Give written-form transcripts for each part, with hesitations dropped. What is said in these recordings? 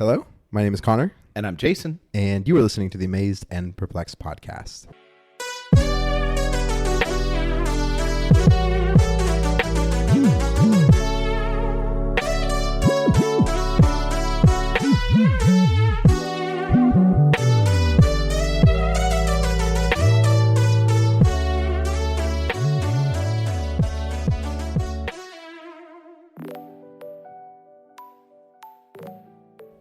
Hello, my name is Connor. And I'm Jason. And you are listening to the Amazed and Perplexed podcast.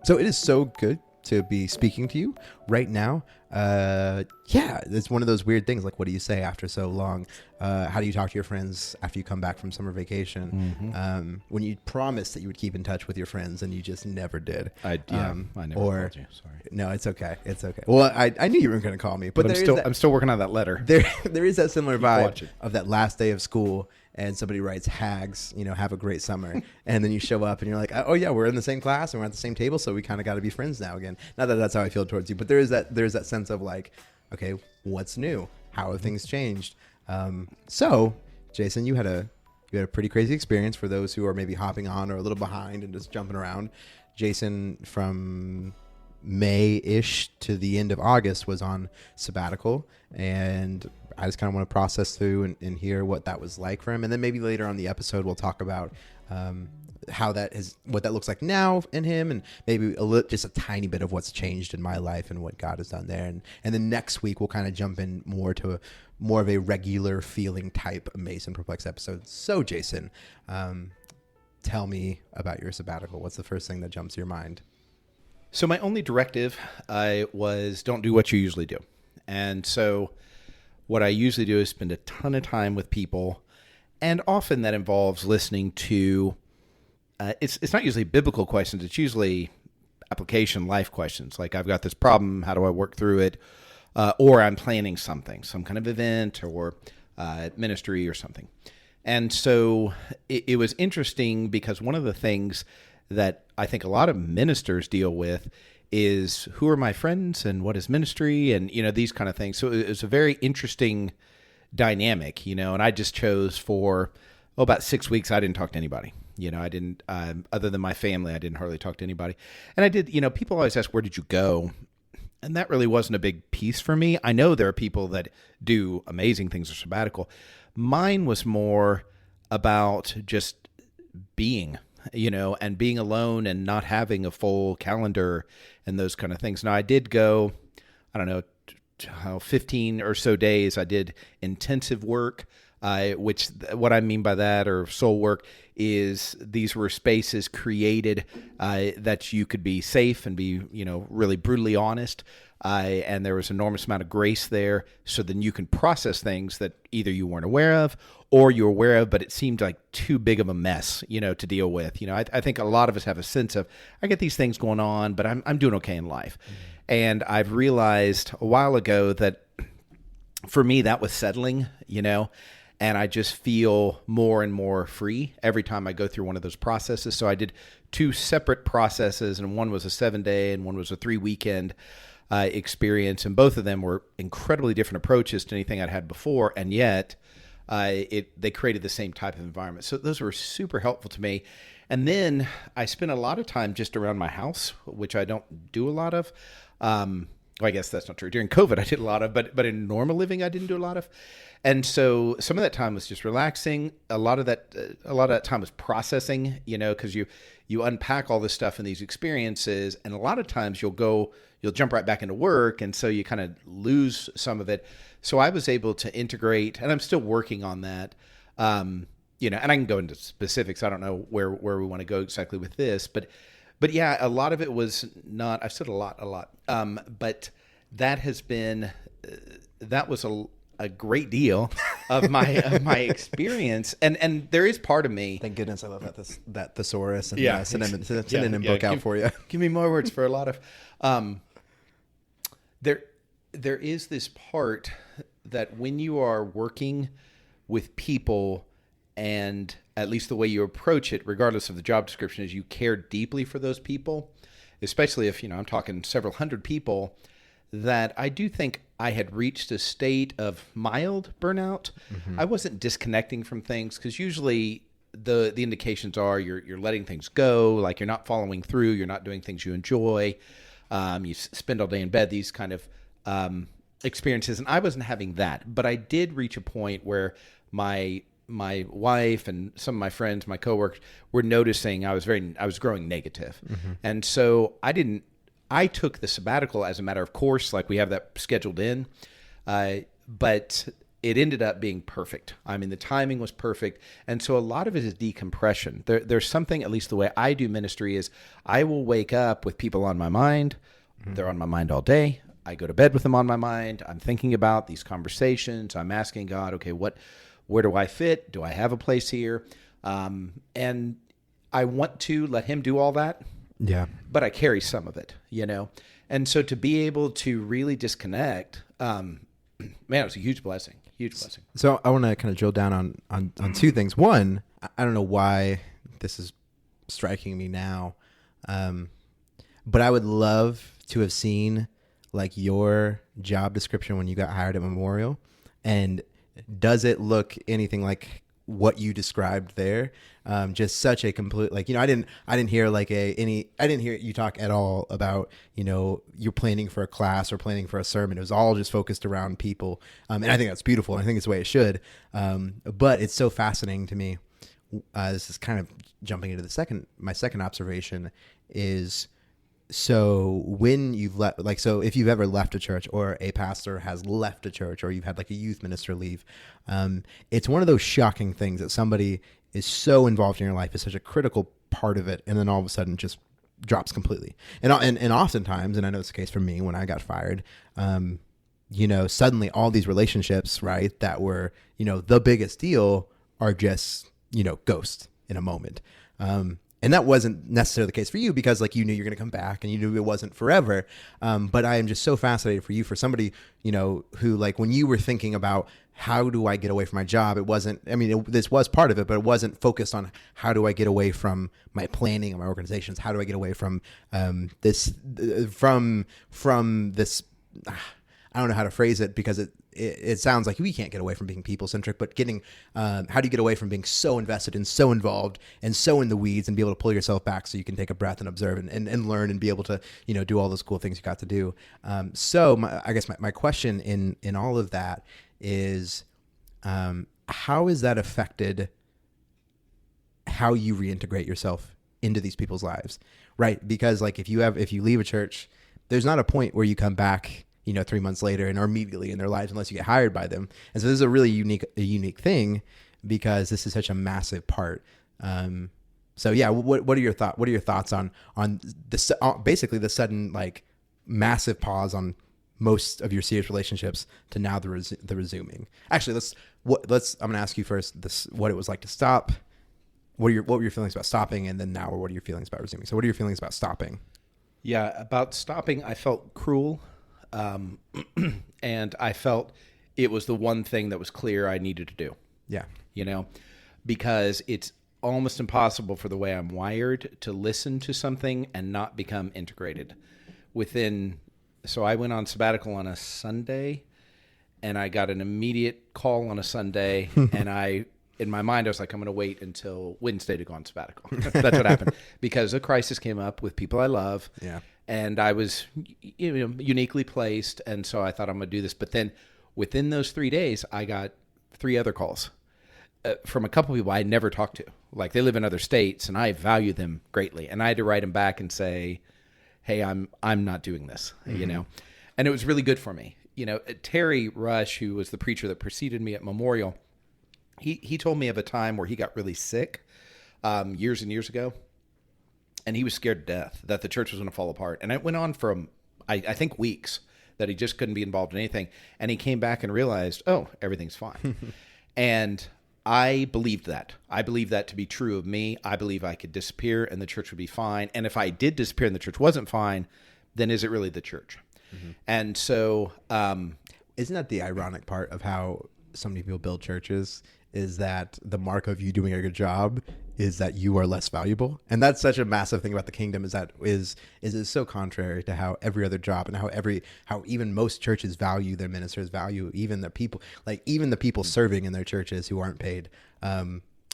So it is so good to be speaking to you right now. It's one of those weird things. Like, what do you say after so long? How do you talk to your friends after you come back from summer vacation? When you promised that you would keep in touch with your friends and you just never did. I never called you. Sorry. No, it's okay. It's okay. Well, I knew you weren't going to call me, but I'm still working on that letter. There is that similar vibe of that last day of school. And somebody writes hags, have a great summer. And then you show up and you're like, oh yeah, we're in the same class and we're at the same table. So we kind of got to be friends now again. Not that that's how I feel towards you, but there's that sense of like, okay, what's new? How have things changed? So Jason, you had a pretty crazy experience for those who are maybe hopping on or a little behind and just jumping around. Jason from May-ish to the end of August was on sabbatical, and I just kind of want to process through and hear what that was like for him. And then maybe later on the episode, we'll talk about what that looks like now in him, and maybe just a tiny bit of what's changed in my life and what God has done there. And then next week, we'll kind of jump in more of a regular feeling type Amazed and Perplexed episode. So Jason, tell me about your sabbatical. What's the first thing that jumps to your mind? So my only directive was don't do what you usually do. And so what I usually do is spend a ton of time with people, and often that involves listening to, it's not usually biblical questions, it's usually application life questions. Like, I've got this problem, how do I work through it? Or I'm planning something, some kind of event or ministry or something. And so it was interesting because one of the things that I think a lot of ministers deal with is who are my friends and what is ministry and, these kind of things. So it was a very interesting dynamic, and I just chose for, about 6 weeks, I didn't talk to anybody. I didn't, other than my family, I didn't hardly talk to anybody. And I did, people always ask, where did you go? And that really wasn't a big piece for me. I know there are people that do amazing things or sabbatical. Mine was more about just being, and being alone and not having a full calendar and those kind of things. Now, I did go, 15 or so days. I did intensive work, which what I mean by that, or soul work, is these were spaces created that you could be safe and be, really brutally honest. And there was an enormous amount of grace there, so then you can process things that either you weren't aware of or you're aware of, but it seemed like too big of a mess, to deal with. I think a lot of us have a sense of, I get these things going on, but I'm doing okay in life. Mm-hmm. And I've realized a while ago that for me, that was settling, and I just feel more and more free every time I go through one of those processes. So I did 2 separate processes, and one was a 7-day and one was a 3-weekend experience. And both of them were incredibly different approaches to anything I'd had before. And yet they created the same type of environment. So those were super helpful to me. And then I spent a lot of time just around my house, which I don't do a lot of. Well, I guess that's not true. During COVID, I did a lot of, but in normal living, I didn't do a lot of. And so some of that time was just relaxing. A lot of that time was processing, because you unpack all this stuff in these experiences, and a lot of times you'll jump right back into work, and so you kind of lose some of it. So I was able to integrate, and I'm still working on that. And I can go into specifics. I don't know where we want to go exactly with this, but yeah, a lot of it was not. I've said a lot, but that has been that was a great deal of my experience, and there is part of me. Thank goodness I love that thesaurus and synonym book out for you. Give me more words for a lot of. There is this part that when you are working with people, and at least the way you approach it, regardless of the job description, is you care deeply for those people, especially if, I'm talking several hundred people, that I do think I had reached a state of mild burnout. Mm-hmm. I wasn't disconnecting from things, because usually the indications are you're letting things go, like you're not following through, you're not doing things you enjoy, you spend all day in bed, these kind of experiences. And I wasn't having that, but I did reach a point where my wife and some of my friends, my coworkers, were noticing I was growing negative. And so I took the sabbatical as a matter of course, like we have that scheduled in, but it ended up being perfect. I mean, the timing was perfect. And so a lot of it is decompression. There's something, at least the way I do ministry, is I will wake up with people on my mind. They're on my mind all day. I go to bed with them on my mind. I'm thinking about these conversations. I'm asking God, okay, where do I fit? Do I have a place here? And I want to let him do all that. Yeah. But I carry some of it, And so to be able to really disconnect, man, it was a huge blessing. Huge blessing. So I want to kind of drill down on two things. One, I don't know why this is striking me now, but I would love to have seen like your job description when you got hired at Memorial, and does it look anything like what you described there? Just such a complete, like, I didn't hear like I didn't hear you talk at all about, you're planning for a class or planning for a sermon. It was all just focused around people. And I think that's beautiful. I think it's the way it should. But it's so fascinating to me. This is kind of jumping into my second observation is, so when you've left, like, so if you've ever left a church or a pastor has left a church or you've had like a youth minister leave, it's one of those shocking things that somebody is so involved in your life, is such a critical part of it, and then all of a sudden just drops completely. And oftentimes, and I know it's the case for me when I got fired, suddenly all these relationships, right, that were, the biggest deal are just, ghost in a moment. And that wasn't necessarily the case for you because like you knew you're going to come back and you knew it wasn't forever. But I am just so fascinated for you, for somebody, who like when you were thinking about how do I get away from my job, it wasn't, this was part of it, but it wasn't focused on how do I get away from my planning and my organizations? How do I get away from this, I don't know how to phrase it because it sounds like we can't get away from being people-centric, but how do you get away from being so invested and so involved and so in the weeds and be able to pull yourself back so you can take a breath and observe and learn and be able to, do all those cool things you got to do. I guess my question in all of that is, how has that affected how you reintegrate yourself into these people's lives, right? Because like if you leave a church, there's not a point where you come back 3 months later and are immediately in their lives unless you get hired by them. And so this is a really unique thing because this is such a massive part. So yeah, what are your thoughts on this, basically the sudden like massive pause on most of your serious relationships to now the resuming? Actually, I'm going to ask you first what it was like to stop. What were your feelings about stopping? And then now, what are your feelings about resuming? So what are your feelings about stopping? Yeah, about stopping, I felt cruel. And I felt it was the one thing that was clear I needed to do. Yeah. Because it's almost impossible for the way I'm wired to listen to something and not become integrated so I went on sabbatical on a Sunday and I got an immediate call on a Sunday and in my mind, I was like, I'm going to wait until Wednesday to go on sabbatical. That's what happened because a crisis came up with people I love. Yeah. And I was uniquely placed. And so I thought I'm going to do this. But then within those 3 days, I got 3 other calls from a couple of people I never talked to. Like they live in other states and I value them greatly. And I had to write them back and say, hey, I'm not doing this, And it was really good for me. Terry Rush, who was the preacher that preceded me at Memorial, he told me of a time where he got really sick years and years ago. And he was scared to death that the church was going to fall apart. And it went on for, I think, weeks that he just couldn't be involved in anything. And he came back and realized, oh, everything's fine. And I believed that. I believed that to be true of me. I believe I could disappear and the church would be fine. And if I did disappear and the church wasn't fine, then is it really the church? Mm-hmm. And so... isn't that the ironic part of how so many people build churches, is that the mark of you doing a good job is that you are less valuable? And that's such a massive thing about the kingdom, is that is so contrary to how every other job and how even most churches value their ministers, value even the people, like even the people serving in their churches who aren't paid.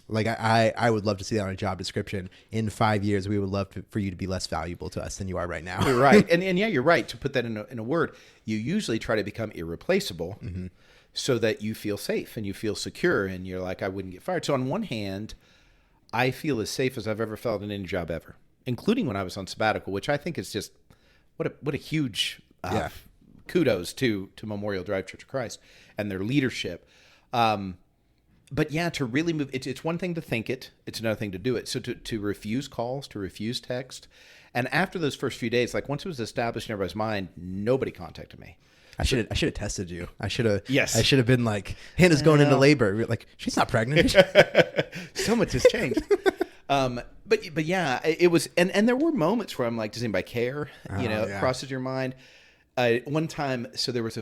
Like I would love to see that on a job description. In 5 years, we would love for you to be less valuable to us than you are right now. You're right. And yeah, you're right. To put that in a word, you usually try to become irreplaceable so that you feel safe and you feel secure and you're like, I wouldn't get fired. So on one hand, I feel as safe as I've ever felt in any job ever, including when I was on sabbatical, which I think is just what a huge kudos to Memorial Drive Church of Christ and their leadership. But yeah, to really move, it's one thing to think it, it's another thing to do it. So to refuse calls, to refuse text. And after those first few days, like once it was established in everybody's mind, nobody contacted me. I should have tested you. I should have. Yes. I should have been like, Hannah's going into labor. Like, she's not pregnant. So much has changed. But yeah, it was, and there were moments where I'm like, does anybody care? Crosses your mind. One time, so there was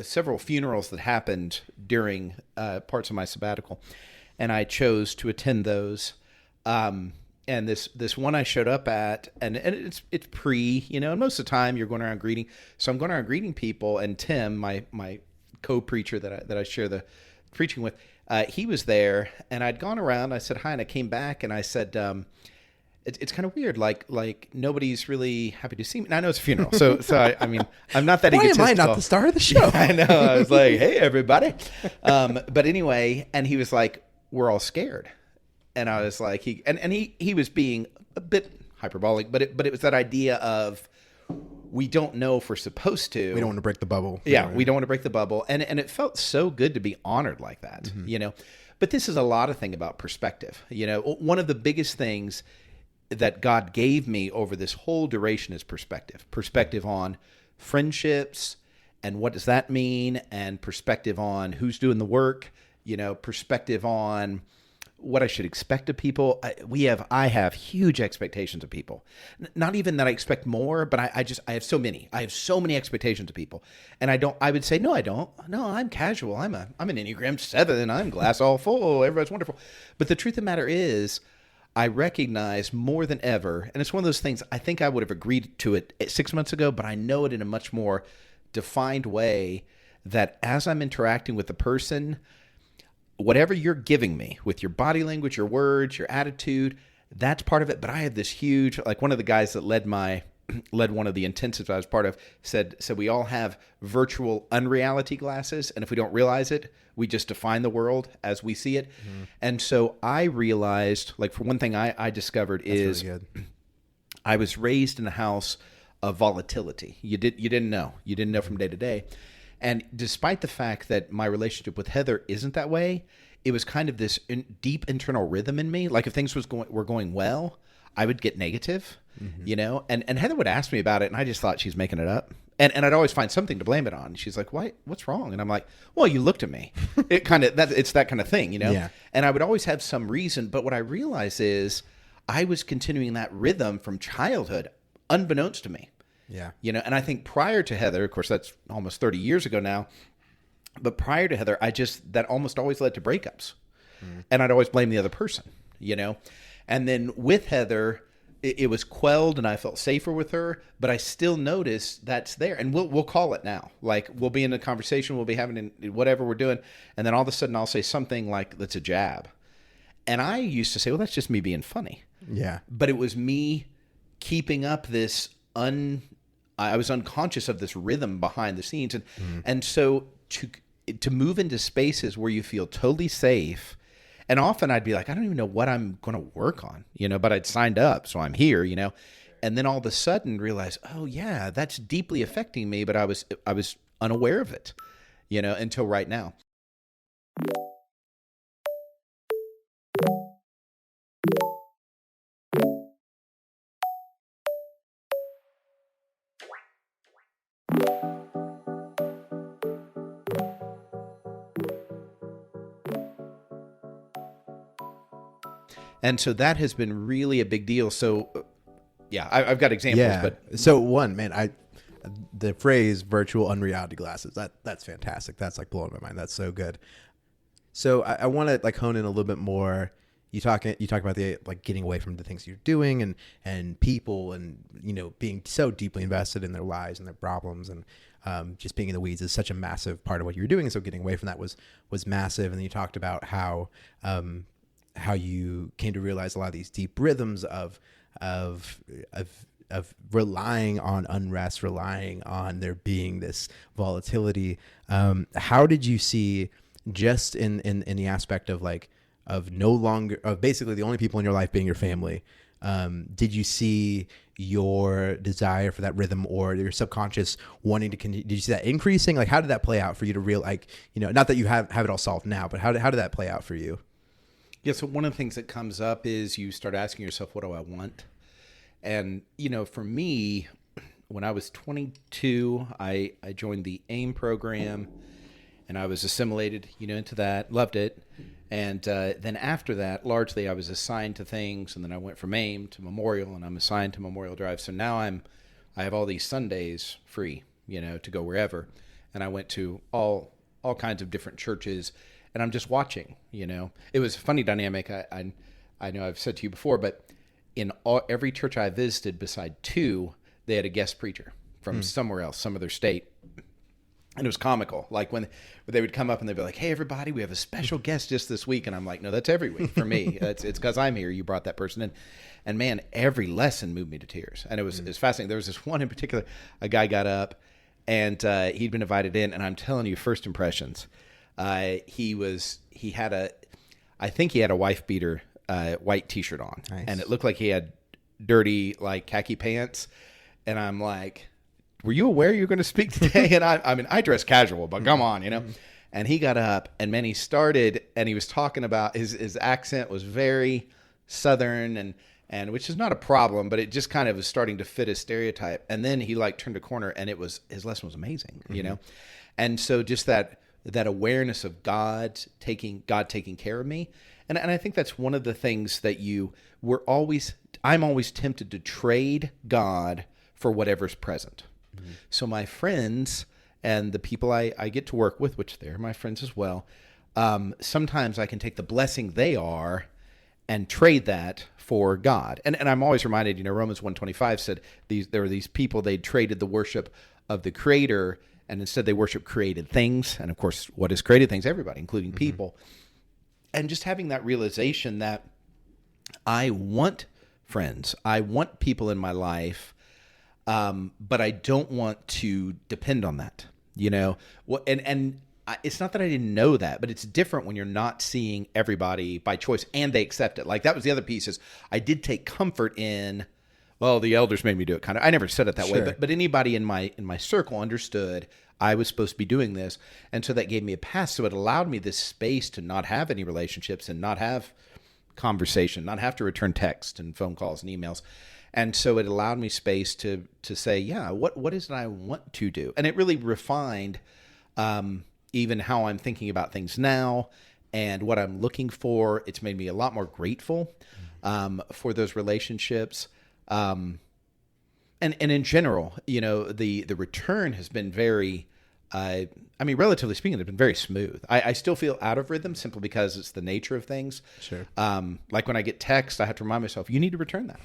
several funerals that happened during parts of my sabbatical, and I chose to attend those. And this one I showed up at, and it's pre, and most of the time you're going around greeting. So I'm going around greeting people, and Tim, my co-preacher that I share the preaching with, he was there, and I'd gone around. I said hi, and I came back, and I said, it's kind of weird, like nobody's really happy to see me. And I know it's a funeral, so I mean, I'm not that egotistical. Why am I not the star of the show? Yeah, I know. I was like, hey, everybody. But anyway, and he was like, we're all scared. And I was like, he was being a bit hyperbolic, but it was that idea of we don't know if we're supposed to. We don't want to break the bubble. Yeah, we don't want to break the bubble. And it felt so good to be honored like that, But this is a lot of thing about perspective. One of the biggest things that God gave me over this whole duration is perspective. Perspective on friendships and what does that mean, and perspective on who's doing the work, perspective on what I should expect of people. I have huge expectations of people. Not even that I expect more, but I have so many. I have so many expectations of people. And I would say, no, I don't. No, I'm casual. I'm an Enneagram 7. I'm glass all full. Everybody's wonderful. But the truth of the matter is, I recognize more than ever, and it's one of those things, I think I would have agreed to it 6 months ago, but I know it in a much more defined way, that as I'm interacting with the person, whatever you're giving me with your body language, your words, your attitude, that's part of it. But I have this huge, like one of the guys that led one of the intensives I was part of said we all have virtual unreality glasses. And if we don't realize it, we just define the world as we see it. Mm-hmm. And so I realized, like, for one thing I discovered is really good. I was raised in a house of volatility. You didn't know from day to day. And despite the fact that my relationship with Heather isn't that way, it was kind of this deep internal rhythm in me. Like if things were going well, I would get negative, and Heather would ask me about it, and I just thought she's making it up. And I'd always find something to blame it on. She's like, "Why? What's wrong?" And I'm like, "Well, you looked at me." It's that kind of thing, Yeah. And I would always have some reason. But what I realized is I was continuing that rhythm from childhood, unbeknownst to me. Yeah. And I think prior to Heather, of course, that's almost 30 years ago now, but prior to Heather, that almost always led to breakups. And I'd always blame the other person, And then with Heather, it was quelled and I felt safer with her, but I still notice that's there. And we'll call it now. Like we'll be in a conversation, we'll be having whatever we're doing, and then all of a sudden I'll say something like, that's a jab. And I used to say, well, that's just me being funny. Yeah. But it was me keeping up this I was unconscious of this rhythm behind the scenes. And so to move into spaces where you feel totally safe, and often I'd be like, I don't even know what I'm going to work on, but I'd signed up, so I'm here, and then all of a sudden realize, oh yeah, that's deeply affecting me, but I was unaware of it, until right now. And so that has been really a big deal. So, yeah, I've got examples. But so the phrase "virtual unreality glasses" that's fantastic. That's like blowing my mind. That's so good. So I want to like hone in a little bit more. You talk about the like getting away from the things you're doing and people and being so deeply invested in their lives and their problems and just being in the weeds is such a massive part of what you're doing. So getting away from that was massive. And then you talked about how how you came to realize a lot of these deep rhythms of relying on unrest, relying on there being this volatility. How did you see, just in the aspect of like, of no longer, of basically the only people in your life being your family, did you see your desire for that rhythm or your subconscious wanting to continue? Did you see that increasing? Like, how did that play out for you to like, not that you have it all solved now, but how did that play out for you? Yeah. So one of the things that comes up is you start asking yourself, what do I want? And, for me, when I was 22, I joined the AIM program, and I was assimilated, into that, loved it. And then after that, largely I was assigned to things, and then I went from AIM to Memorial, and I'm assigned to Memorial Drive. So now I have all these Sundays free, to go wherever. And I went to all kinds of different churches, and I'm just watching, It was a funny dynamic. I know I've said to you before, but in every church I visited, beside two, they had a guest preacher from somewhere else, some other state. And it was comical. Like when they would come up and they'd be like, "Hey, everybody, we have a special guest just this week." And I'm like, "No, that's every week for me. It's because I'm here. You brought that person in." And man, every lesson moved me to tears. And it was fascinating. There was this one in particular, a guy got up and he'd been invited in. And I'm telling you, first impressions, he had a wife beater white T-shirt on. Nice. And it looked like he had dirty like khaki pants. And I'm like, "Were you aware you were going to speak today?" And I dress casual, but come on, And he got up and man, he started and he was talking about his accent was very Southern and which is not a problem, but it just kind of was starting to fit a stereotype. And then he like turned a corner and his lesson was amazing, And so just that awareness of God taking care of me. And I think that's one of the things that I'm always tempted to trade God for whatever's present. Mm-hmm. So my friends and the people I get to work with, which they're my friends as well, sometimes I can take the blessing they are and trade that for God. And I'm always reminded, Romans 1:25 said there were these people, they traded the worship of the Creator, and instead they worship created things. And of course, what is created things? Everybody, including people. And just having that realization that I want friends, I want people in my life, but I don't want to depend on that, And it's not that I didn't know that, but it's different when you're not seeing everybody by choice and they accept it. Like that was the other piece is I did take comfort in, well, the elders made me do it kind of. I never said it that way, but anybody in my circle understood I was supposed to be doing this. And so that gave me a pass. So it allowed me this space to not have any relationships and not have conversation, not have to return text and phone calls and emails. And so it allowed me space to say, yeah, what is it I want to do? And it really refined even how I'm thinking about things now and what I'm looking for. It's made me a lot more grateful for those relationships. And in general, the return has been very, relatively speaking, it's been very smooth. I still feel out of rhythm simply because it's the nature of things. Sure. Like when I get text, I have to remind myself, you need to return that,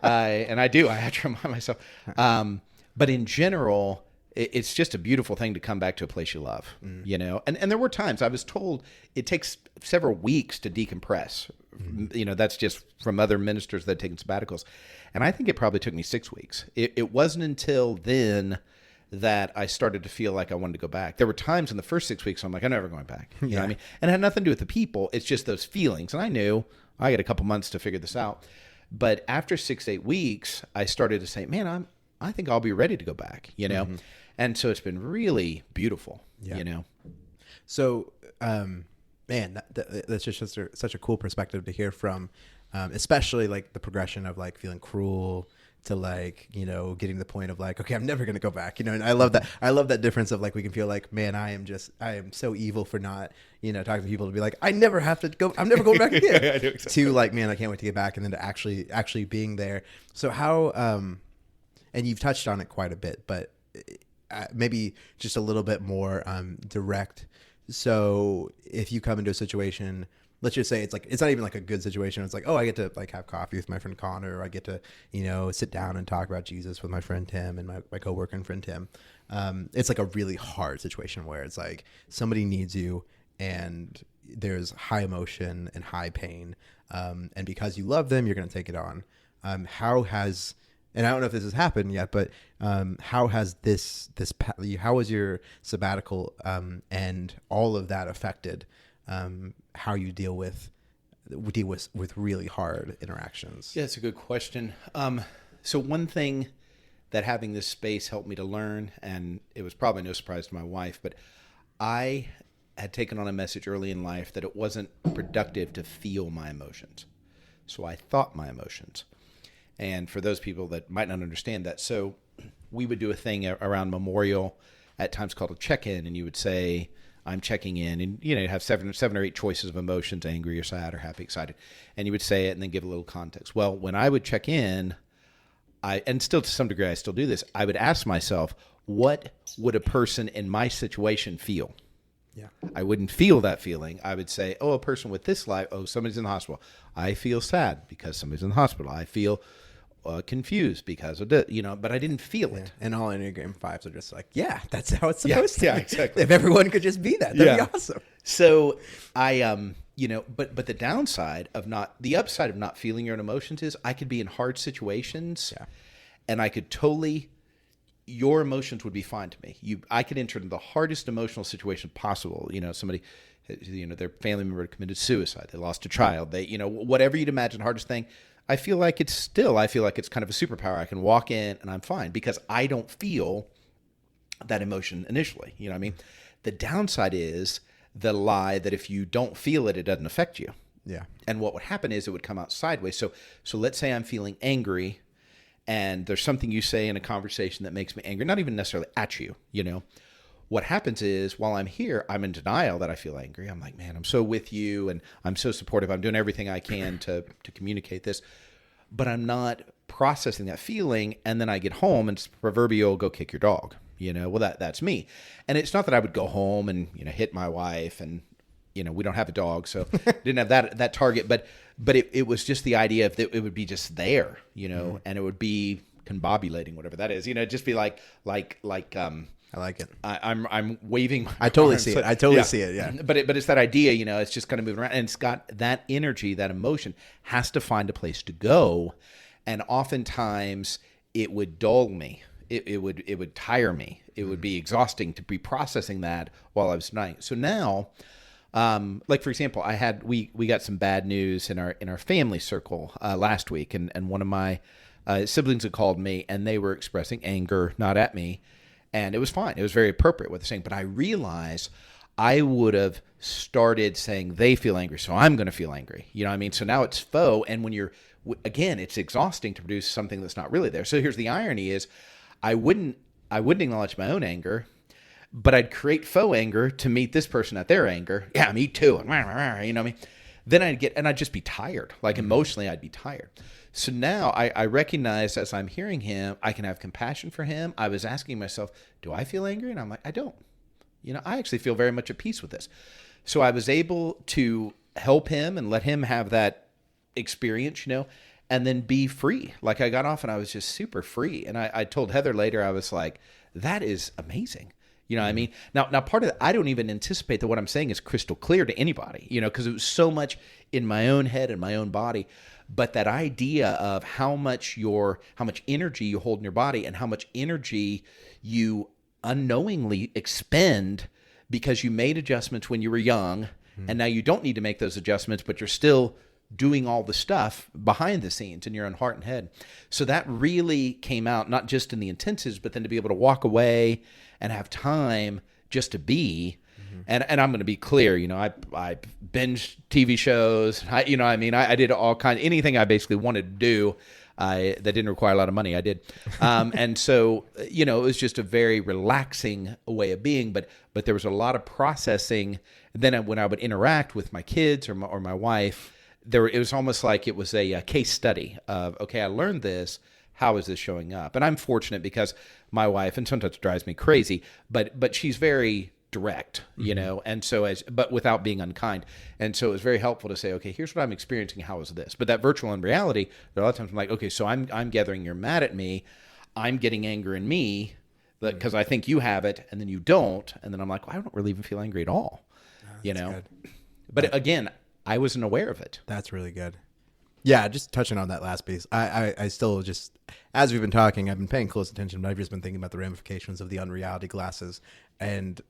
and I do. I have to remind myself. But in general, it's just a beautiful thing to come back to a place you love, And there were times I was told it takes several weeks to decompress. That's just from other ministers that had taken sabbaticals. And I think it probably took me 6 weeks. It wasn't until then that I started to feel like I wanted to go back. There were times in the first 6 weeks I'm like, I'm never going back. You know what I mean? And it had nothing to do with the people. It's just those feelings. And I knew I had a couple months to figure this out. But after 6-8 weeks, I started to say, man, I think I'll be ready to go back, And so it's been really beautiful, So, man, that's just such a cool perspective to hear from, especially like the progression of like feeling cruel to like, getting to the point of like, okay, I'm never going to go back, and I love that difference of like, we can feel like, man, I am so evil for not, talking to people to be like, I never have to go, I'm never going back again. Yeah, I do exactly. To like, man, I can't wait to get back. And then to actually being there. So how, and you've touched on it quite a bit, but maybe just a little bit more direct. So if you come into a situation, let's just say it's not even like a good situation. It's like, oh, I get to like have coffee with my friend Connor, or I get to, sit down and talk about Jesus with my friend Tim and my coworker and friend Tim. It's like a really hard situation where it's like somebody needs you and there's high emotion and high pain, and because you love them, you're going to take it on. How has, and I don't know if this has happened yet, but how has how was your sabbatical and all of that affected how you deal with really hard interactions? Yeah, that's a good question. So one thing that having this space helped me to learn, and it was probably no surprise to my wife, but I had taken on a message early in life that it wasn't productive to feel my emotions. So I thought my emotions. And for those people that might not understand that, so we would do a thing around Memorial at times called a check-in, and you would say, I'm checking in, and you have seven or eight choices of emotions, angry or sad or happy, excited. And you would say it and then give a little context. Well, when I would check in, and still to some degree I still do this, I would ask myself, what would a person in my situation feel? Yeah. I wouldn't feel that feeling. I would say, a person with this life, somebody's in the hospital. I feel sad because somebody's in the hospital. I feel confused because of this, but I didn't feel it. And all Enneagram 5s are just like, yeah, that's how it's supposed to be. Yeah, exactly. If everyone could just be that'd be awesome. So I, but the downside of the upside of not feeling your own emotions is I could be in hard situations and I could your emotions would be fine to me. I could enter into the hardest emotional situation possible. Somebody, their family member committed suicide. They lost a child. They, whatever you'd imagine, hardest thing. I feel like it's kind of a superpower. I can walk in and I'm fine because I don't feel that emotion initially. You know what I mean? The downside is the lie that if you don't feel it, it doesn't affect you. Yeah. And what would happen is it would come out sideways. So let's say I'm feeling angry and there's something you say in a conversation that makes me angry, not even necessarily at you, What happens is while I'm here, I'm in denial that I feel angry. I'm like, man, I'm so with you and I'm so supportive. I'm doing everything I can to communicate this, but I'm not processing that feeling. And then I get home and it's proverbial, go kick your dog, well, that's me. And it's not that I would go home and, hit my wife and, we don't have a dog, so didn't have that target, but it was just the idea of that it would be just there, and it would be combobulating, whatever that is, just be like, I like it. I'm waving. I totally see it. I totally see it. Yeah. But it's that idea, it's just kind of moving around, and it's got that energy, that emotion has to find a place to go, and oftentimes it would dull me. It would tire me. It would be exhausting to be processing that while I was denying. So now, like for example, we got some bad news in our family circle last week, and one of my siblings had called me, and they were expressing anger, not at me. And it was fine. It was very appropriate what they're saying. But I realized I would have started saying they feel angry, so I'm going to feel angry. You know what I mean? So now it's faux. And when again, it's exhausting to produce something that's not really there. So here's the irony is I wouldn't acknowledge my own anger, but I'd create faux anger to meet this person at their anger. Yeah, me too. You know what I mean? Then I'd just be tired. Like emotionally, I'd be tired. So now I recognize as I'm hearing him, I can have compassion for him. I was asking myself, do I feel angry? And I'm like, I don't. I actually feel very much at peace with this. So I was able to help him and let him have that experience, and then be free. Like I got off and I was just super free. And I told Heather later, I was like, that is amazing. You know what I mean? Now part of it, I don't even anticipate that what I'm saying is crystal clear to anybody, because it was so much in my own head and my own body. But that idea of how much energy you hold in your body and how much energy you unknowingly expend because you made adjustments when you were young, and now you don't need to make those adjustments, but you're still doing all the stuff behind the scenes in your own heart and head. So that really came out, not just in the intensives, but then to be able to walk away and have time just to be. And I'm going to be clear, I binge TV shows. I did all kinds, anything I basically wanted to do that didn't require a lot of money, I did. And so, it was just a very relaxing way of being. But there was a lot of processing. Then when I would interact with my kids or my wife, it was almost like it was a case study of, okay, I learned this. How is this showing up? And I'm fortunate because my wife, and sometimes it drives me crazy, but she's very direct, and so but without being unkind. And so it was very helpful to say, okay, here's what I'm experiencing. How is this? But that virtual and reality, there are a lot of times I'm like, okay, so I'm gathering you're mad at me. I'm getting anger in me because I think you have it and then you don't. And then I'm like, well, I don't really even feel angry at all. Good. But again, I wasn't aware of it. That's really good. Yeah, just touching on that last piece. I still just, as we've been talking, I've been paying close attention, but I've just been thinking about the ramifications of the unreality glasses and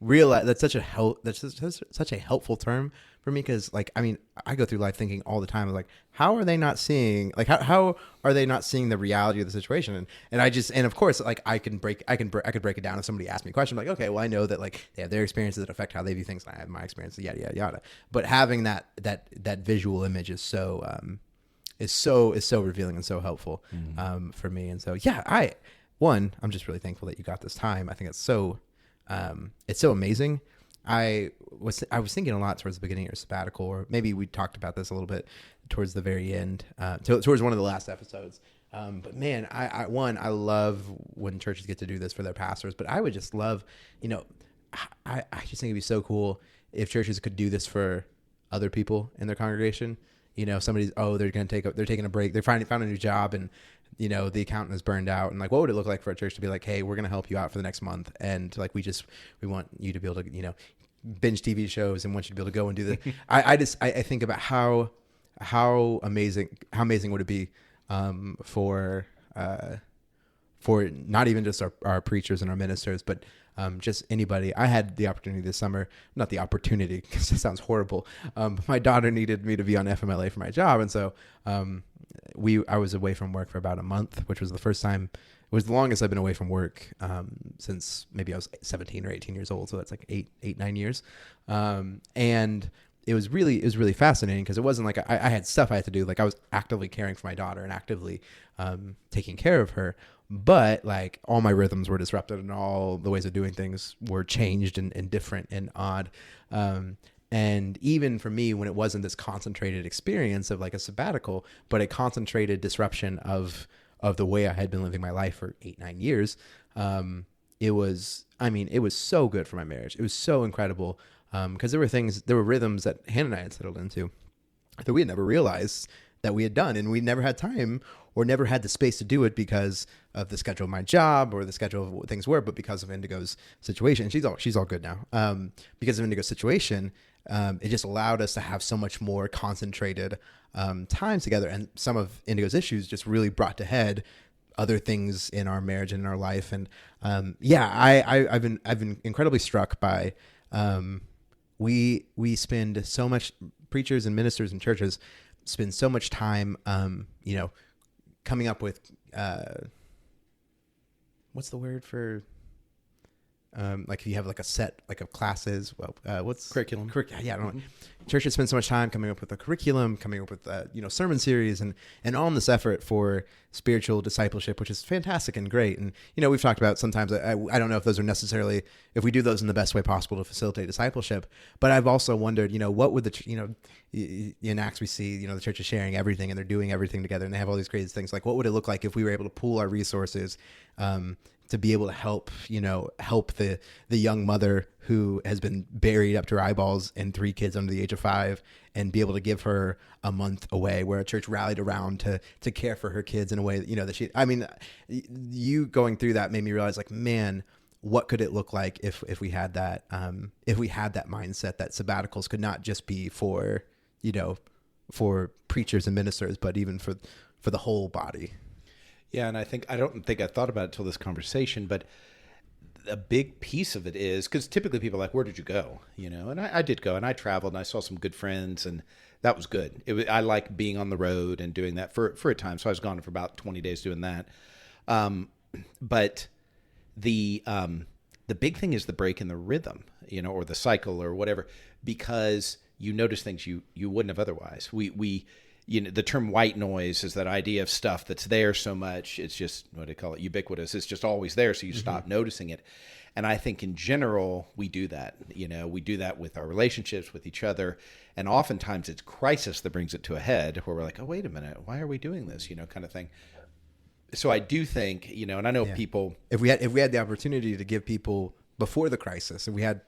realize that's such a helpful term for me, because like, I mean, I go through life thinking all the time like, how are they not seeing, like how are they not seeing the reality of the situation? And of course, like I could break it down if somebody asked me a question like, okay, well, I know that like they have their experiences that affect how they view things, and I have my experiences, yada yada yada. But having that visual image is so revealing and so helpful for me. And so yeah, I'm just really thankful that you got this time. I think it's so amazing. I was thinking a lot towards the beginning of your sabbatical, or maybe we talked about this a little bit towards the very end, towards one of the last episodes. But man, I love when churches get to do this for their pastors, but I would just love, I just think it'd be so cool if churches could do this for other people in their congregation. Somebody's, they're taking a break. They found a new job, and the accountant is burned out, and like, what would it look like for a church to be like, hey, we're going to help you out for the next month. And like, we want you to be able to, binge TV shows, and want you to be able to go and do the, I think about how amazing would it be, for not even just our preachers and our ministers, but just anybody. I had the opportunity this summer, not the opportunity because it sounds horrible. My daughter needed me to be on FMLA for my job. And so I was away from work for about a month, which was the first time, it was the longest I've been away from work since maybe I was 17 or 18 years old. So that's like 9 years. And it was really fascinating because it wasn't like I had stuff I had to do. Like I was actively caring for my daughter and actively taking care of her. But like all my rhythms were disrupted, and all the ways of doing things were changed and different and odd. And even for me, when it wasn't this concentrated experience of like a sabbatical, but a concentrated disruption of the way I had been living my life for 8-9 years, it was so good for my marriage. It was so incredible. Because there were rhythms that Hannah and I had settled into that we had never realized that we had done, and we never had time or never had the space to do it because of the schedule of my job or the schedule of what things were, but because of Indigo's situation. She's all good now. Because of Indigo's situation, it just allowed us to have so much more concentrated time together, and some of Indigo's issues just really brought to head other things in our marriage and in our life. And I've been incredibly struck by we spend so much, preachers and ministers and churches spend so much time coming up with what's the word for like if you have like a set like of classes, what's curriculum? Yeah, I don't know. Churches spend so much time coming up with a curriculum, coming up with sermon series, and all in this effort for spiritual discipleship, which is fantastic and great. And we've talked about sometimes I don't know if those are necessarily, if we do those in the best way possible to facilitate discipleship. But I've also wondered, what would in Acts we see the church is sharing everything and they're doing everything together and they have all these crazy things. Like, what would it look like if we were able to pool our resources to be able to help the young mother who has been buried up to her eyeballs and 3 kids under the age of 5, and be able to give her a month away, where a church rallied around to care for her kids in a way that you going through that made me realize, like, man, what could it look like if we had that mindset that sabbaticals could not just be for preachers and ministers, but even for the whole body. Yeah, and I don't think I thought about it until this conversation, but a big piece of it is because typically people are like, where did you go? And I did go, and I traveled, and I saw some good friends, and that was good. I like being on the road and doing that for a time. So I was gone for about 20 days doing that. But the big thing is the break in the rhythm, or the cycle or whatever, because you notice things you wouldn't have otherwise. We the term white noise is that idea of stuff that's there so much. It's just, what do they call it? Ubiquitous. It's just always there. So you stop noticing it. And I think in general, we do that. We do that with our relationships with each other. And oftentimes it's crisis that brings it to a head where we're like, oh, wait a minute, why are we doing this? Kind of thing. So I do think, and I know people, if we had the opportunity to give people before the crisis, and we had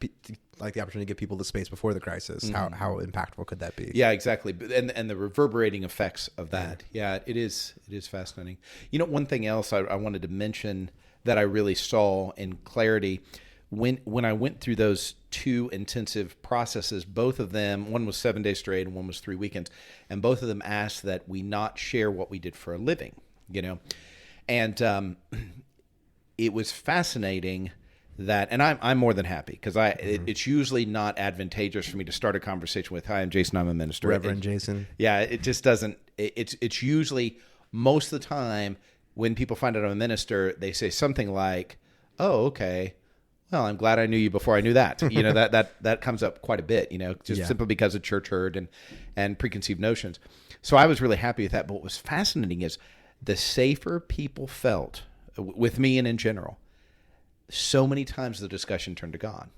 like the opportunity to give people the space before the crisis, how impactful could that be? Yeah, exactly. And the reverberating effects of that. Yeah, it is fascinating. One thing else I wanted to mention that I really saw in clarity when I went through those two intensive processes, both of them, one was 7 days straight and one was 3 weekends, and both of them asked that we not share what we did for a living, and it was fascinating that, and I'm more than happy, because it's usually not advantageous for me to start a conversation with, "Hi, I'm Jason, I'm a minister." Reverend Jason. Yeah, it just doesn't. It's usually, most of the time when people find out I'm a minister, they say something like, "Oh, okay. Well, I'm glad I knew you before I knew that." That comes up quite a bit. Simply because of church hurt and preconceived notions. So I was really happy with that. But what was fascinating is the safer people felt with me and in general, so many times the discussion turned to God.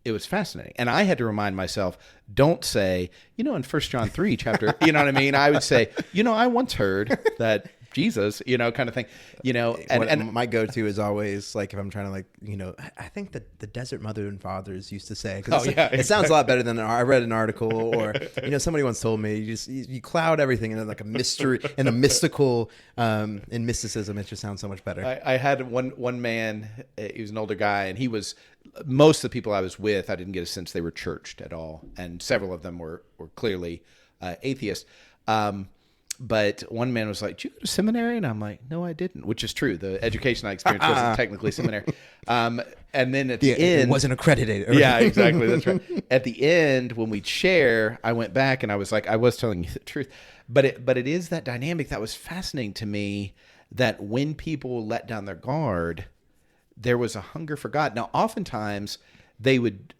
It was fascinating. And I had to remind myself, don't say, in 1 John 3 chapter, you know what I mean? I would say, I once heard that Jesus, kind of thing, and my go-to is always like, if I'm trying to I think that the desert mother and fathers used to say, because it sounds a lot better than I read an article, or, somebody once told me, you cloud everything in like a mystery and a mystical, in mysticism, it just sounds so much better. I had one man, he was an older guy, and most of the people I was with, I didn't get a sense they were churched at all. And several of them were clearly atheists. But one man was like, "Did you go to seminary?" And I'm like, "No, I didn't," which is true. The education I experienced wasn't technically seminary. And then at the end... It wasn't accredited. Yeah, exactly. That's right. At the end, when we'd share, I went back and I was like, I was telling you the truth. But it is that dynamic that was fascinating to me, that when people let down their guard, there was a hunger for God. Now, oftentimes, they would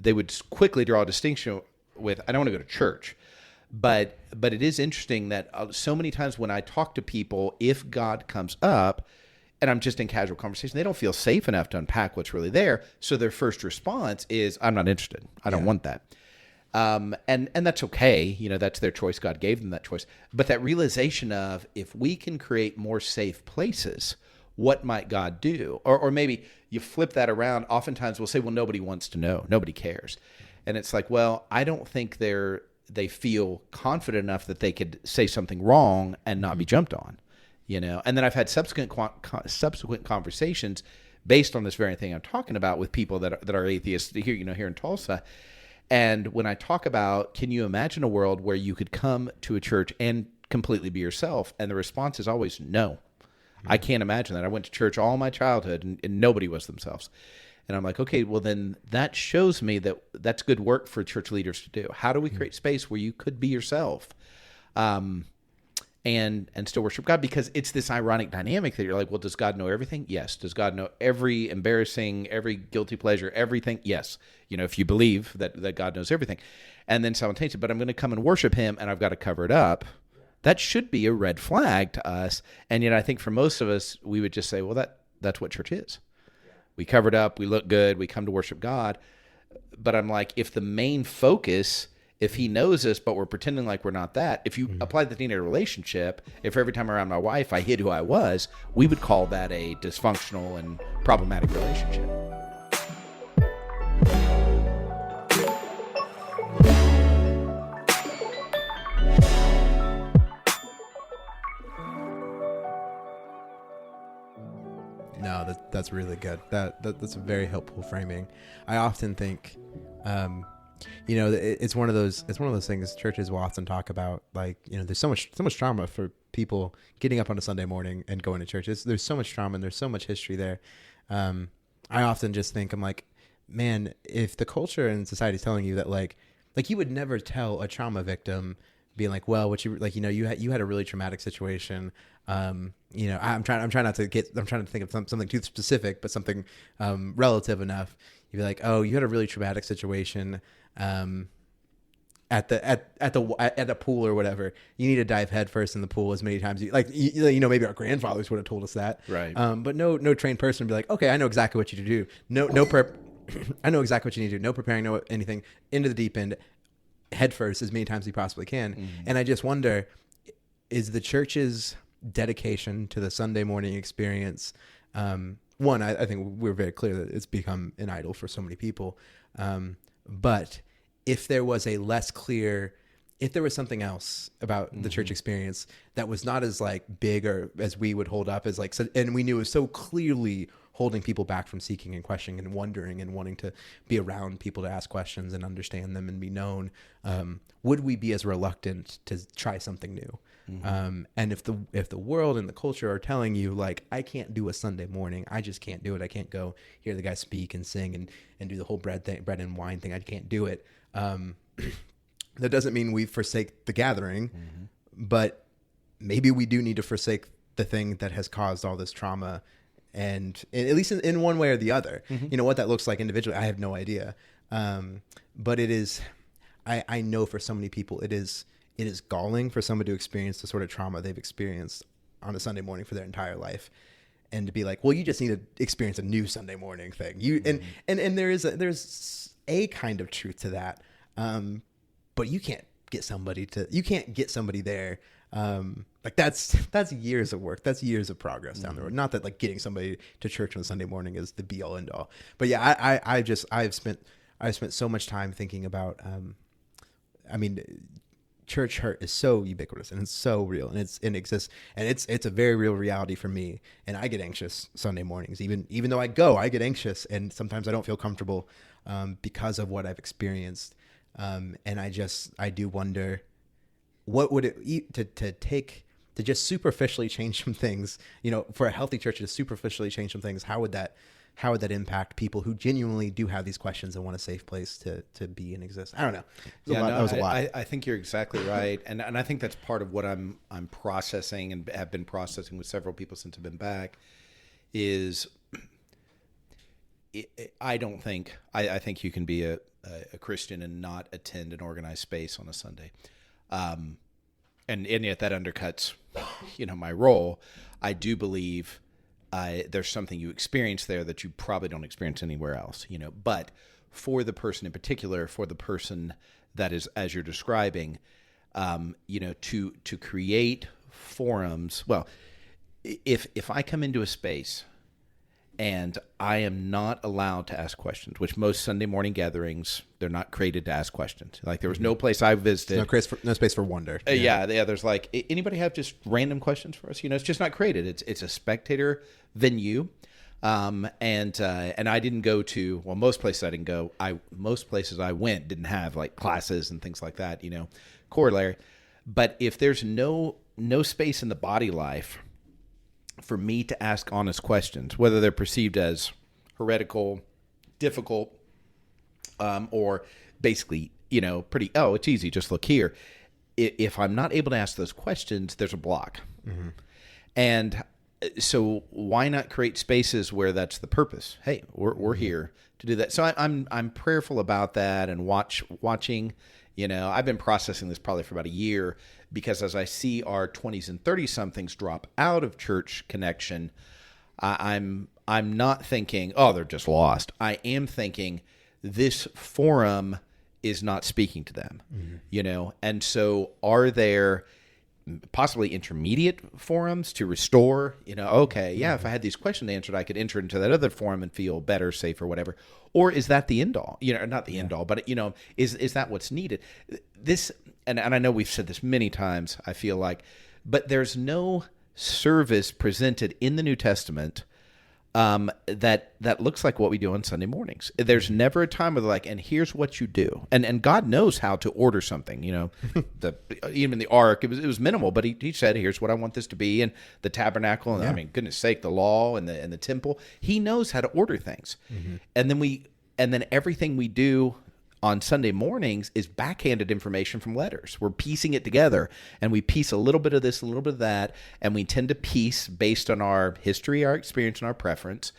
quickly draw a distinction with, "I don't want to go to church." But it is interesting that so many times when I talk to people, if God comes up and I'm just in casual conversation, they don't feel safe enough to unpack what's really there. So their first response is, "I'm not interested. I don't want that." And that's okay. That's their choice. God gave them that choice. But that realization of, if we can create more safe places, what might God do? Or maybe you flip that around. Oftentimes we'll say, "Well, nobody wants to know. Nobody cares." And it's like, well, I don't think they feel confident enough that they could say something wrong and not be jumped on, And then I've had subsequent conversations based on this very thing I'm talking about with people that are atheists here, here in Tulsa. And when I talk about, can you imagine a world where you could come to a church and completely be yourself? And the response is always no. I can't imagine that. I went to church all my childhood and nobody was themselves. And I'm like, okay, well then that shows me that that's good work for church leaders to do. How do we create space where you could be yourself, and still worship God? Because it's this ironic dynamic that you're like, well, does God know everything? Yes. Does God know every embarrassing, every guilty pleasure, everything? Yes. If you believe that God knows everything, and then simultaneously, but I'm going to come and worship Him, and I've got to cover it up. That should be a red flag to us. And yet I think for most of us, we would just say, well, that's what church is. We covered up, we look good, we come to worship God. But I'm like, if the main focus, if He knows us, but we're pretending like we're not that, if you apply that in a relationship, if every time around my wife I hid who I was, we would call that a dysfunctional and problematic relationship. No, that's really good. That's a very helpful framing. I often think, it's one of those things churches will often talk about. Like, there's so much trauma for people getting up on a Sunday morning and going to church. There's so much trauma and there's so much history there. I often just think, I'm like, man, if the culture and society is telling you that, like you would never tell a trauma victim, being like, well, what you like, you had a really traumatic situation. I'm trying not to I'm trying to think of something too specific, but something relative enough. You'd be like, oh, you had a really traumatic situation at the pool or whatever. You need to dive headfirst in the pool as many times maybe our grandfathers would have told us that. Right. But no trained person would be like, okay, I know exactly what you do. No prep. I know exactly what you need to do. No preparing, no anything. Into the deep end, headfirst as many times as you possibly can. Mm-hmm. And I just wonder, is the church's dedication to the Sunday morning experience, one, I think we're very clear that it's become an idol for so many people. But if there was something else about the church experience that was not as like big or as we would hold up as like, so, and we knew it was so clearly holding people back from seeking and questioning and wondering and wanting to be around people to ask questions and understand them and be known, would we be as reluctant to try something new? And if the world and the culture are telling you, like, I can't do a Sunday morning, I just can't do it. I can't go hear the guy speak and sing and do the whole bread and wine thing. I can't do it. That doesn't mean we forsake the gathering, but maybe we do need to forsake the thing that has caused all this trauma, and at least in one way or the other. You know, what that looks like individually, I have no idea. But it is, I know for so many people, it is galling for someone to experience the sort of trauma they've experienced on a Sunday morning for their entire life, and to be like, well, you just need to experience a new Sunday morning thing. And there's a kind of truth to that. But you can't get somebody there. Like that's years of work. That's years of progress down the road. Not that like getting somebody to church on a Sunday morning is the be all end all. But yeah, I've spent so much time thinking about, church hurt is so ubiquitous and it's so real, and it exists, and it's a very real reality for me. And I get anxious Sunday mornings, even though I get anxious, and sometimes I don't feel comfortable, because of what I've experienced. And I do wonder, what would it to just superficially change some things, you know, for a healthy church to superficially change some things. How would that impact people who genuinely do have these questions and want a safe place to be and exist? I don't know. That was a lot. I think you're exactly right. And I think that's part of what I'm processing and have been processing with several people since I've been back is I think you can be a Christian and not attend an organized space on a Sunday. And yet that undercuts, you know, my role. I do believe there's something you experience there that you probably don't experience anywhere else, you know. But for the person in particular, for the person that is, as you're describing, you know, to create forums. Well, if I come into a space and I am not allowed to ask questions, which most Sunday morning gatherings, they're not created to ask questions. Like there was no place I visited. No space for wonder. Yeah. There's like, anybody have just random questions for us? You know, it's just not created. It's a spectator venue. And I didn't go to, well, most places I didn't go. Most places I went didn't have like classes and things like that, you know, corollary. But if there's no space in the body life for me to ask honest questions, whether they're perceived as heretical, difficult, or basically, you know, pretty, oh, it's easy, just look here. If I'm not able to ask those questions, there's a block. And so why not create spaces where that's the purpose? Hey, we're here to do that. So I'm prayerful about that and watching, you know, I've been processing this probably for about a year, because as I see our 20s and 30 somethings drop out of church connection, I'm not thinking, oh, they're just lost. I am thinking this forum is not speaking to them, you know? And so are there possibly intermediate forums to restore, you know, okay, yeah, if I had these questions answered, I could enter into that other forum and feel better, safer, whatever. Or is that the end all? You know, not the end all, but, you know, is that what's needed? This, and I know we've said this many times, I feel like, but there's no service presented in the New Testament that looks like what we do on Sunday mornings. There's never a time where they're like, and here's what you do. And God knows how to order something, you know, even the ark, it was minimal, but he said, here's what I want this to be. And the tabernacle, and I mean, goodness sake, the law and the temple, he knows how to order things. And then everything we do on Sunday mornings is backhanded information from letters. We're piecing it together, and we piece a little bit of this, a little bit of that, and we tend to piece based on our history, our experience, and our preference.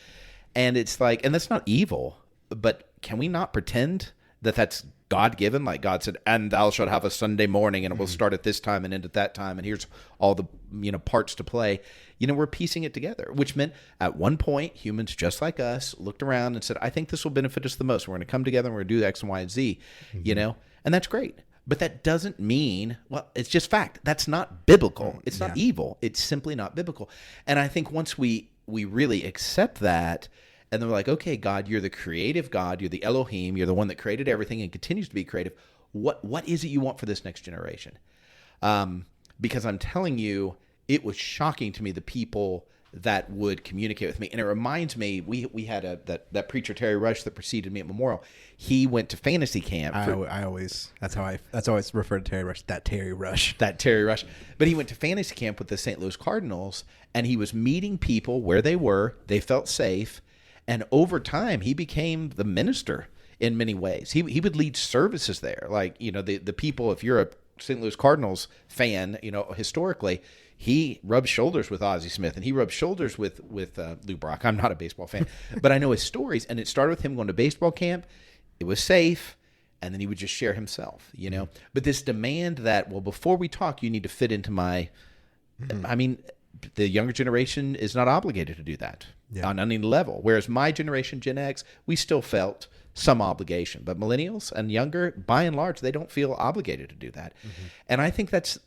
And it's like, and that's not evil, but can we not pretend that that's God-given? Like God said, and thou shalt have a Sunday morning, and it will start at this time and end at that time, and here's all the, you know, parts to play. You know, we're piecing it together, which meant at one point, humans just like us looked around and said, I think this will benefit us the most. We're going to come together and we're going to do X and Y and Z, you know, and that's great. But that doesn't mean, well, it's just fact. That's not biblical. It's not evil. It's simply not biblical. And I think once we really accept that, and they're like, okay, God, you're the creative God. You're the Elohim. You're the one that created everything and continues to be creative. What is it you want for this next generation? Because I'm telling you, it was shocking to me, the people that would communicate with me. And it reminds me, we had that preacher Terry Rush that preceded me at Memorial. He went to fantasy camp. That's how I always refer to Terry Rush. That Terry Rush. But he went to fantasy camp with the St. Louis Cardinals, and he was meeting people where they were. They felt safe, and over time, he became the minister in many ways. He would lead services there, like the people. If you're a St. Louis Cardinals fan, historically, he rubbed shoulders with Ozzie Smith, and he rubbed shoulders with Lou Brock. I'm not a baseball fan, but I know his stories, and it started with him going to baseball camp. It was safe, and then he would just share himself, But this demand that, well, before we talk, you need to fit into my. I mean, the younger generation is not obligated to do that on any level, whereas my generation, Gen X, we still felt some obligation, but millennials and younger, by and large, they don't feel obligated to do that. And I think that's,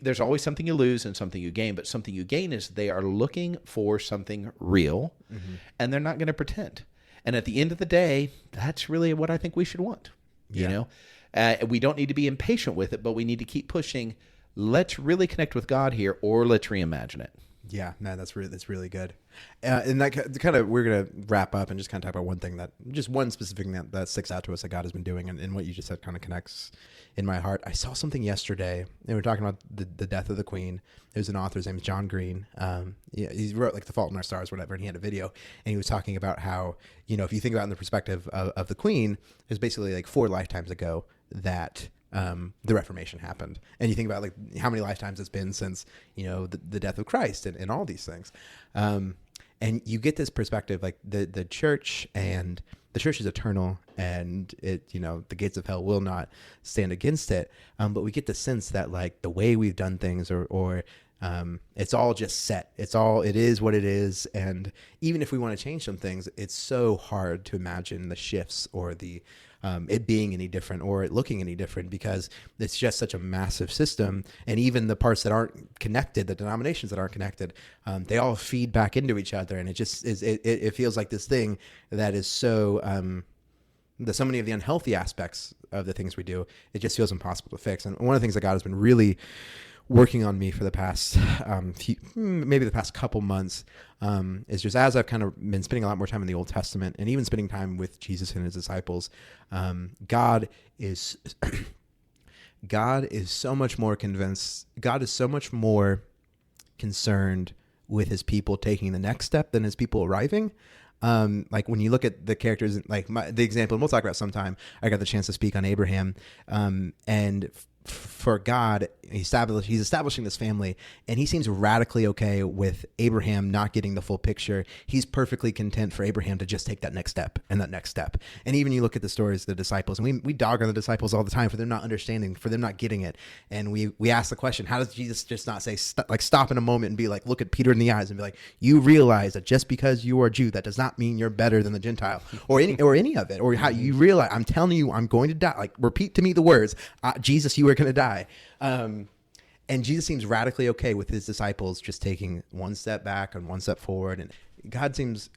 there's always something you lose and something you gain, but something you gain is they are looking for something real, and they're not going to pretend. And at the end of the day, that's really what I think we should want. We don't need to be impatient with it, but we need to keep pushing. Let's really connect with God here, or let's reimagine it. Yeah, man, that's really good. And that kind of, we're going to wrap up and just kind of talk about one specific thing that sticks out to us that God has been doing, and what you just said kind of connects in my heart. I saw something yesterday, and we were talking about the death of the Queen. There's an author, his name is John Green. He wrote like The Fault in Our Stars, whatever, and he had a video, and he was talking about how, if you think about it in the perspective of the Queen, there's basically like 4 lifetimes ago that the Reformation happened. And you think about like how many lifetimes it's been since, the death of Christ and all these things. And you get this perspective, like the church is eternal, and it, the gates of hell will not stand against it. But we get the sense that like the way we've done things or it's all just set. It is what it is. And even if we want to change some things, it's so hard to imagine the shifts or the it being any different or it looking any different, because it's just such a massive system. And even the parts that aren't connected, the denominations that aren't connected, they all feed back into each other. And it just is, it feels like this thing that is so, so many of the unhealthy aspects of the things we do, it just feels impossible to fix. And one of the things that God has been really working on me for the past maybe the past couple months is just as I've kind of been spending a lot more time in the Old Testament and even spending time with Jesus and his disciples, God is so much more convinced. God is so much more concerned with his people taking the next step than his people arriving. Like when you look at the characters, like the example, and we'll talk about sometime, I got the chance to speak on Abraham, and for God, he's establishing this family, and he seems radically okay with Abraham not getting the full picture. He's perfectly content for Abraham to just take that next step and that next step. And even you look at the stories of the disciples, and we dog on the disciples all the time for them not understanding, for them not getting it. And we ask the question, how does Jesus just not say, stop in a moment and be like, look at Peter in the eyes and be like, you realize that just because you are a Jew, that does not mean you're better than the Gentile or any of it, or how you realize, I'm telling you, I'm going to die. Like, repeat to me the words, Jesus, you are going to die. And Jesus seems radically okay with his disciples just taking one step back and one step forward. And God seems,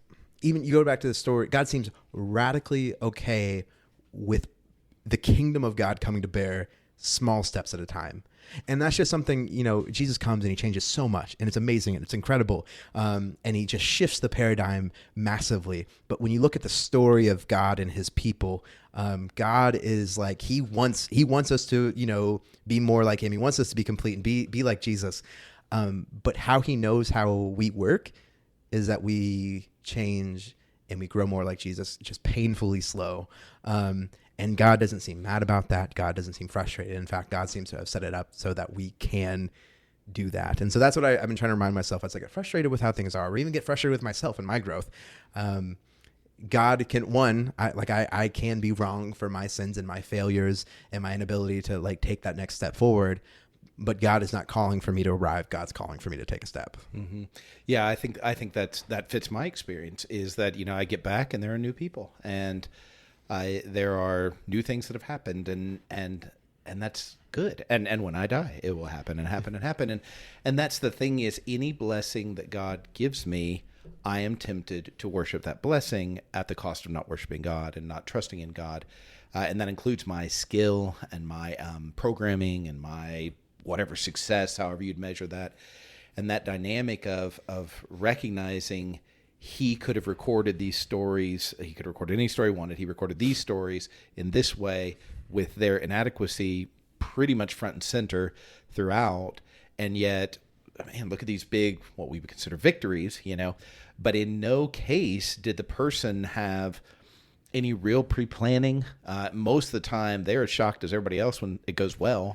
even you go back to the story, God seems radically okay with the kingdom of God coming to bear small steps at a time. And that's just something, Jesus comes and he changes so much, and it's amazing and it's incredible. And he just shifts the paradigm massively. But when you look at the story of God and his people, God is like, he wants us to, be more like him. He wants us to be complete and be like Jesus. But how he knows how we work is that we change and we grow more like Jesus, just painfully slow. And God doesn't seem mad about that. God doesn't seem frustrated. In fact, God seems to have set it up so that we can do that. And so that's what I've been trying to remind myself. As I get frustrated with how things are, or even get frustrated with myself and my growth. God can, I can be wrong for my sins and my failures and my inability to take that next step forward. But God is not calling for me to arrive. God's calling for me to take a step. Mm-hmm. Yeah, I think that fits my experience, is that, I get back and there are new people, and there are new things that have happened, and that's good. And when I die, it will happen and happen and happen. And that's the thing, is any blessing that God gives me, I am tempted to worship that blessing at the cost of not worshiping God and not trusting in God. And that includes my skill and my programming and my whatever success, however you'd measure that. and that dynamic of recognizing he could have recorded these stories. He could have recorded any story he wanted. He recorded these stories in this way with their inadequacy pretty much front and center throughout. And yet, man, look at these big, what we would consider victories, but in no case did the person have any real pre-planning. Most of the time they're as shocked as everybody else when it goes well,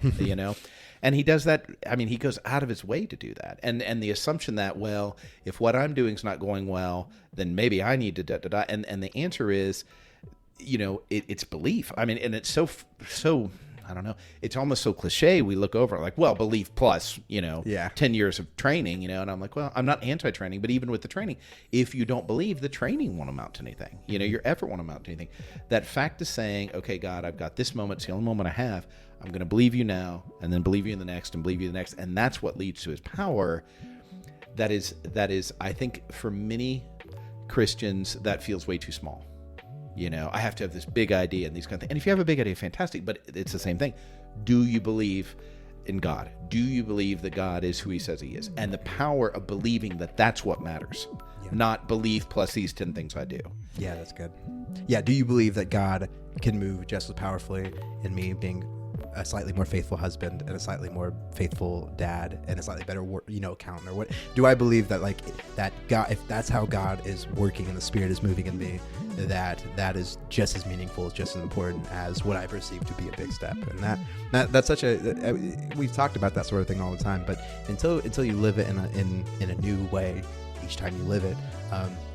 and he does that. I mean, he goes out of his way to do that. And the assumption that, well, if what I'm doing is not going well, then maybe I need to And the answer is, it's belief. I mean, and it's so, I don't know. It's almost so cliche. We look over like, well, belief plus, 10 years of training, and I'm like, well, I'm not anti-training, but even with the training, if you don't believe, the training won't amount to anything. Your effort won't amount to anything. That fact is saying, okay, God, I've got this moment. It's the only moment I have. I'm going to believe you now, and then believe you in the next, and believe you in the next. And that's what leads to his power. That is, I think for many Christians, that feels way too small. I have to have this big idea and these kind of things. And if you have a big idea, fantastic, but it's the same thing. Do you believe in God? Do you believe that God is who he says he is? And the power of believing that that's what matters, not belief plus these 10 things I do. Yeah, that's good. Yeah, do you believe that God can move just as powerfully in me being a slightly more faithful husband and a slightly more faithful dad and a slightly better accountant? Or what do I believe that that God, if that's how God is working and the Spirit is moving in me, that is just as meaningful, just as important as what I perceive to be a big step. And that's such we've talked about that sort of thing all the time, but until you live it in a new way each time you live it,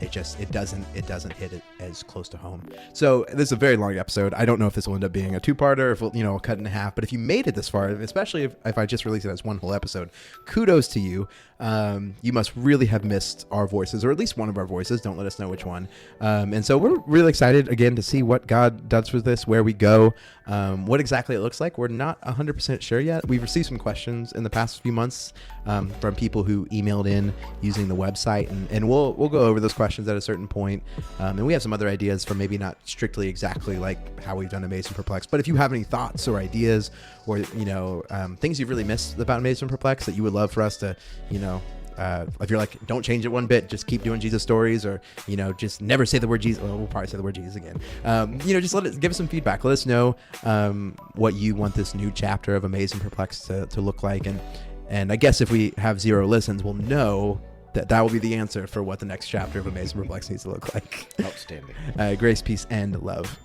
it doesn't hit it as close to home. So this is a very long episode. I don't know if this will end up being a 2-parter, if we'll cut in half, but if you made it this far, especially if I just released it as one whole episode, kudos to you. You must really have missed our voices, or at least one of our voices. Don't let us know which one. And so we're really excited again to see what God does with this, where we go, what exactly it looks like. We're not 100% sure yet. We've received some questions in the past few months from people who emailed in using the website, and we'll go over those questions at a certain point. And we have some other ideas for maybe not strictly exactly like how we've done Amazed and Perplexed, but if you have any thoughts or ideas or things you've really missed about Amazed and Perplexed that you would love for us to if you're like, don't change it one bit, just keep doing Jesus stories, or just never say the word Jesus. Well, we'll probably say the word Jesus again. Just give us some feedback. Let us know what you want this new chapter of Amazed and Perplexed to look like, and I guess if we have 0 listens, we'll know that will be the answer for what the next chapter of Amazed and Perplexed needs to look like. Outstanding. Grace, peace, and love.